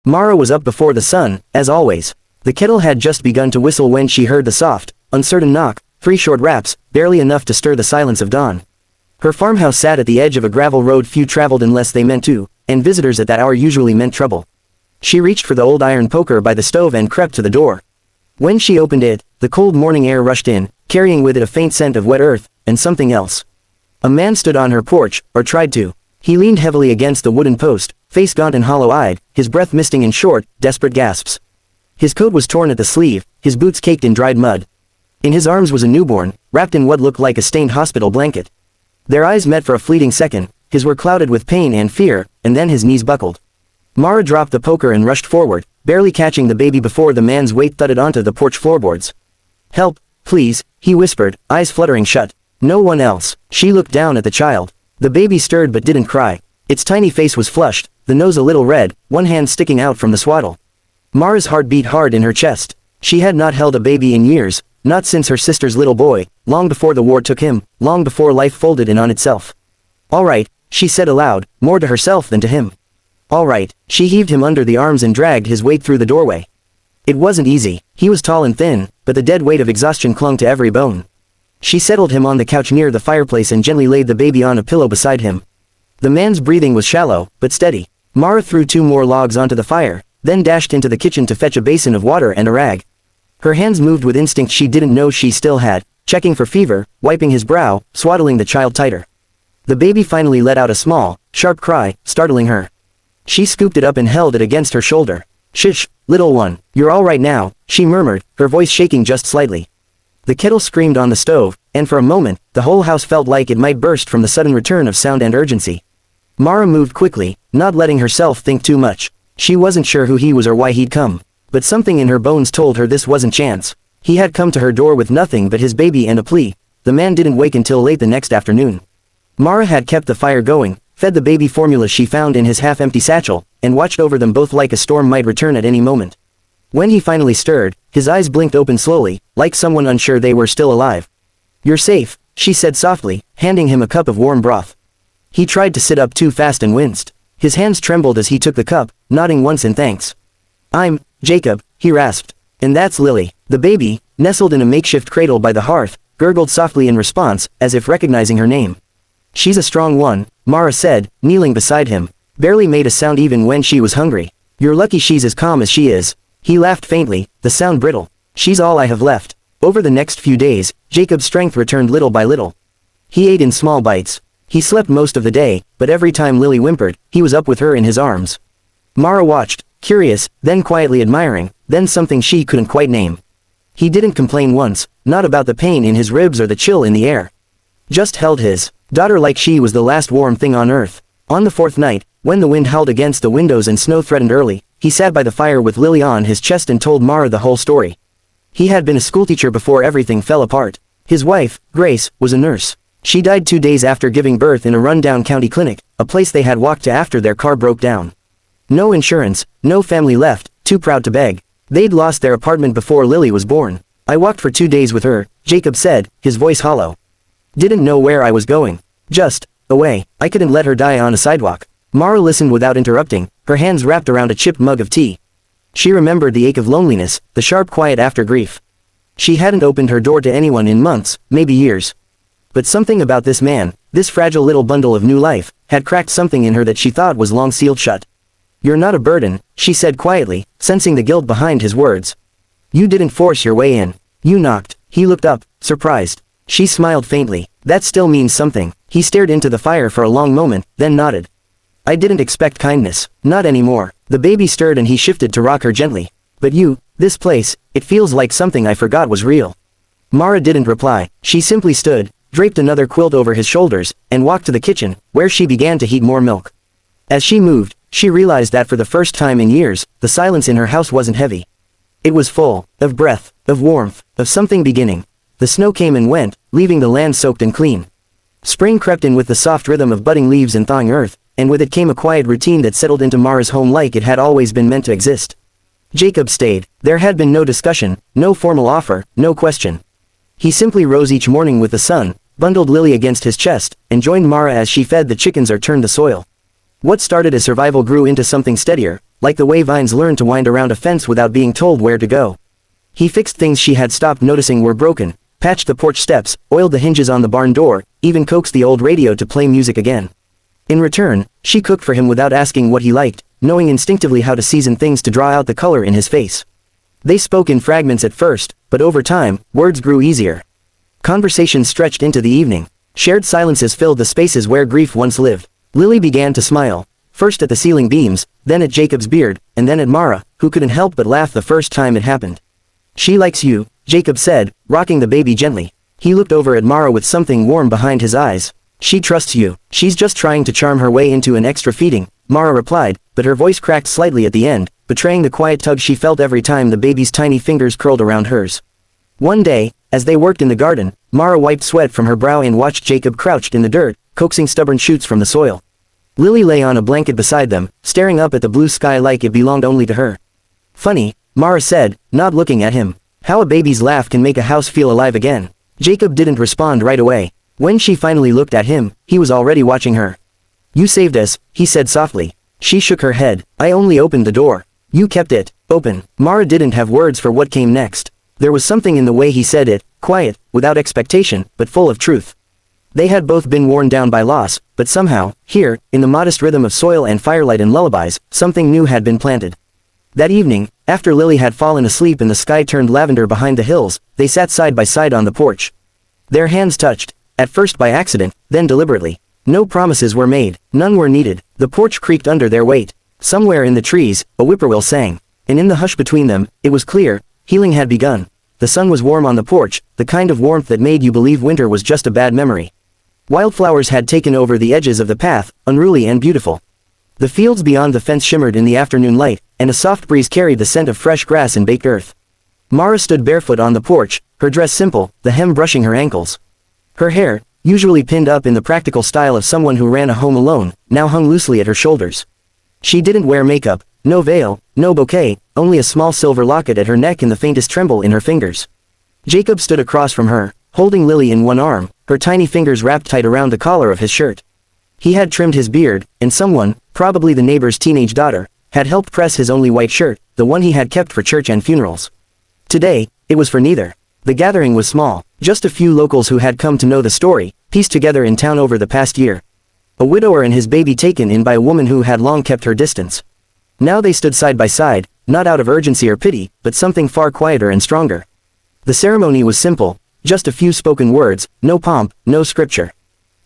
Mara was up before the sun, as always. The kettle had just begun to whistle when she heard the soft, uncertain knock, 3 short raps, barely enough to stir the silence of dawn. Her farmhouse sat at the edge of a gravel road few traveled unless they meant to, and visitors at that hour usually meant trouble. She reached for the old iron poker by the stove and crept to the door. When she opened it, the cold morning air rushed in, carrying with it a faint scent of wet earth, and something else. A man stood on her porch, or tried to. He leaned heavily against the wooden post, face gaunt and hollow-eyed, his breath misting in short, desperate gasps. His coat was torn at the sleeve, his boots caked in dried mud. In his arms was a newborn, wrapped in what looked like a stained hospital blanket. Their eyes met for a fleeting second, his were clouded with pain and fear, and then his knees buckled. Mara dropped the poker and rushed forward, barely catching the baby before the man's weight thudded onto the porch floorboards. "Help, please," he whispered, eyes fluttering shut. No one else. She looked down at the child. The baby stirred but didn't cry. Its tiny face was flushed, the nose a little red, one hand sticking out from the swaddle. Mara's heart beat hard in her chest. She had not held a baby in years, not since her sister's little boy, long before the war took him, long before life folded in on itself. "All right," she said aloud, more to herself than to him. "All right." She heaved him under the arms and dragged his weight through the doorway. It wasn't easy. He was tall and thin, but the dead weight of exhaustion clung to every bone. She settled him on the couch near the fireplace and gently laid the baby on a pillow beside him. The man's breathing was shallow, but steady. Mara threw 2 more logs onto the fire, then dashed into the kitchen to fetch a basin of water and a rag. Her hands moved with instinct she didn't know she still had, checking for fever, wiping his brow, swaddling the child tighter. The baby finally let out a small, sharp cry, startling her. She scooped it up and held it against her shoulder. "Shush, little one, you're all right now," she murmured, her voice shaking just slightly. The kettle screamed on the stove, and for a moment, the whole house felt like it might burst from the sudden return of sound and urgency. Mara moved quickly, not letting herself think too much. She wasn't sure who he was or why he'd come, but something in her bones told her this wasn't chance. He had come to her door with nothing but his baby and a plea. The man didn't wake until late the next afternoon. Mara had kept the fire going, fed the baby formula she found in his half-empty satchel, and watched over them both like a storm might return at any moment. When he finally stirred, his eyes blinked open slowly, like someone unsure they were still alive. "You're safe," she said softly, handing him a cup of warm broth. He tried to sit up too fast and winced. His hands trembled as he took the cup, nodding once in thanks. "I'm Jacob," he rasped. "And that's Lily." The baby, nestled in a makeshift cradle by the hearth, gurgled softly in response, as if recognizing her name. "She's a strong one," Mara said, kneeling beside him. "Barely made a sound even when she was hungry. You're lucky she's as calm as she is." He laughed faintly, the sound brittle. "She's all I have left." Over the next few days, Jacob's strength returned little by little. He ate in small bites. He slept most of the day, but every time Lily whimpered, he was up with her in his arms. Mara watched, curious, then quietly admiring, then something she couldn't quite name. He didn't complain once, not about the pain in his ribs or the chill in the air. Just held his daughter like she was the last warm thing on earth. On the 4th night, when the wind howled against the windows and snow threatened early, he sat by the fire with Lily on his chest and told Mara the whole story. He had been a schoolteacher before everything fell apart. His wife, Grace, was a nurse. She died 2 days after giving birth in a run-down county clinic, a place they had walked to after their car broke down. No insurance, no family left, too proud to beg. They'd lost their apartment before Lily was born. "I walked for 2 days with her," Jacob said, his voice hollow. "Didn't know where I was going. Just away. I couldn't let her die on a sidewalk." Mara listened without interrupting, her hands wrapped around a chipped mug of tea. She remembered the ache of loneliness, the sharp quiet after grief. She hadn't opened her door to anyone in months, maybe years. But something about this man, this fragile little bundle of new life, had cracked something in her that she thought was long sealed shut. "You're not a burden," she said quietly, sensing the guilt behind his words. "You didn't force your way in. You knocked." He looked up, surprised. She smiled faintly. "That still means something." He stared into the fire for a long moment, then nodded. "I didn't expect kindness. Not anymore." The baby stirred and he shifted to rock her gently. "But you, this place, it feels like something I forgot was real." Mara didn't reply. She simply stood, draped another quilt over his shoulders, and walked to the kitchen, where she began to heat more milk. As she moved, she realized that for the first time in years, the silence in her house wasn't heavy. It was full, of breath, of warmth, of something beginning. The snow came and went, leaving the land soaked and clean. Spring crept in with the soft rhythm of budding leaves and thawing earth, and with it came a quiet routine that settled into Mara's home like it had always been meant to exist. Jacob stayed. There had been no discussion, no formal offer, no question. He simply rose each morning with the sun, bundled Lily against his chest, and joined Mara as she fed the chickens or turned the soil. What started as survival grew into something steadier, like the way vines learn to wind around a fence without being told where to go. He fixed things she had stopped noticing were broken, patched the porch steps, oiled the hinges on the barn door, even coaxed the old radio to play music again. In return, she cooked for him without asking what he liked, knowing instinctively how to season things to draw out the color in his face. They spoke in fragments at first, but over time, words grew easier. Conversations stretched into the evening. Shared silences filled the spaces where grief once lived. Lily began to smile, first at the ceiling beams, then at Jacob's beard, and then at Mara, who couldn't help but laugh the first time it happened. "She likes you," Jacob said, rocking the baby gently. He looked over at Mara with something warm behind his eyes. "She trusts you. She's just trying to charm her way into an extra feeding," Mara replied, but her voice cracked slightly at the end, betraying the quiet tug she felt every time the baby's tiny fingers curled around hers. One day, as they worked in the garden, Mara wiped sweat from her brow and watched Jacob crouched in the dirt, coaxing stubborn shoots from the soil. Lily lay on a blanket beside them, staring up at the blue sky like it belonged only to her. "Funny," Mara said, not looking at him. "How a baby's laugh can make a house feel alive again." Jacob didn't respond right away. When she finally looked at him, he was already watching her. "You saved us," he said softly. She shook her head. "I only opened the door. You kept it open." Mara didn't have words for what came next. There was something in the way he said it, quiet, without expectation, but full of truth. They had both been worn down by loss, but somehow, here, in the modest rhythm of soil and firelight and lullabies, something new had been planted. That evening, after Lily had fallen asleep and the sky turned lavender behind the hills, they sat side by side on the porch. Their hands touched, at first by accident, then deliberately. No promises were made, none were needed. The porch creaked under their weight. Somewhere in the trees, a whippoorwill sang. And in the hush between them, it was clear, healing had begun. The sun was warm on the porch, the kind of warmth that made you believe winter was just a bad memory. Wildflowers had taken over the edges of the path, unruly and beautiful. The fields beyond the fence shimmered in the afternoon light, and a soft breeze carried the scent of fresh grass and baked earth. Mara stood barefoot on the porch, her dress simple, the hem brushing her ankles. Her hair, usually pinned up in the practical style of someone who ran a home alone, now hung loosely at her shoulders. She didn't wear makeup, no veil, no bouquet, only a small silver locket at her neck and the faintest tremble in her fingers. Jacob stood across from her, holding Lily in one arm, her tiny fingers wrapped tight around the collar of his shirt. He had trimmed his beard, and someone, probably the neighbor's teenage daughter, had helped press his only white shirt, the one he had kept for church and funerals. Today, it was for neither. The gathering was small, just a few locals who had come to know the story, pieced together in town over the past year. A widower and his baby taken in by a woman who had long kept her distance. Now they stood side by side, not out of urgency or pity, but something far quieter and stronger. The ceremony was simple, just a few spoken words, no pomp, no scripture.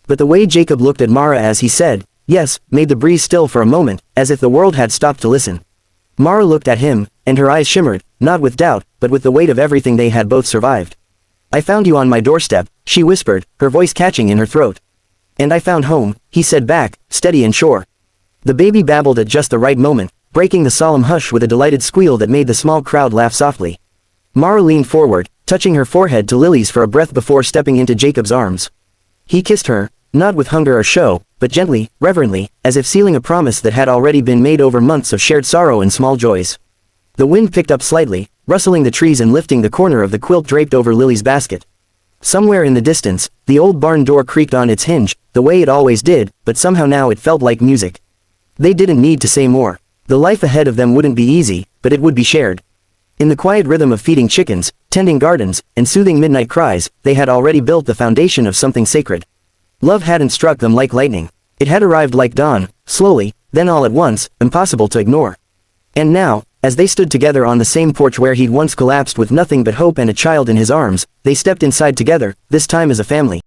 But the way Jacob looked at Mara as he said, "yes," made the breeze still for a moment, as if the world had stopped to listen. Mara looked at him, and her eyes shimmered, not with doubt, but with the weight of everything they had both survived. "I found you on my doorstep," she whispered, her voice catching in her throat. "And I found home," he said back, steady and sure. The baby babbled at just the right moment, breaking the solemn hush with a delighted squeal that made the small crowd laugh softly. Mara leaned forward, touching her forehead to Lily's for a breath before stepping into Jacob's arms. He kissed her, not with hunger or show, but gently, reverently, as if sealing a promise that had already been made over months of shared sorrow and small joys. The wind picked up slightly, rustling the trees and lifting the corner of the quilt draped over Lily's basket. Somewhere in the distance, the old barn door creaked on its hinge, the way it always did, but somehow now it felt like music. They didn't need to say more. The life ahead of them wouldn't be easy, but it would be shared. In the quiet rhythm of feeding chickens, tending gardens, and soothing midnight cries, they had already built the foundation of something sacred. Love hadn't struck them like lightning. It had arrived like dawn, slowly, then all at once, impossible to ignore. And now, as they stood together on the same porch where he'd once collapsed with nothing but hope and a child in his arms, they stepped inside together, this time as a family.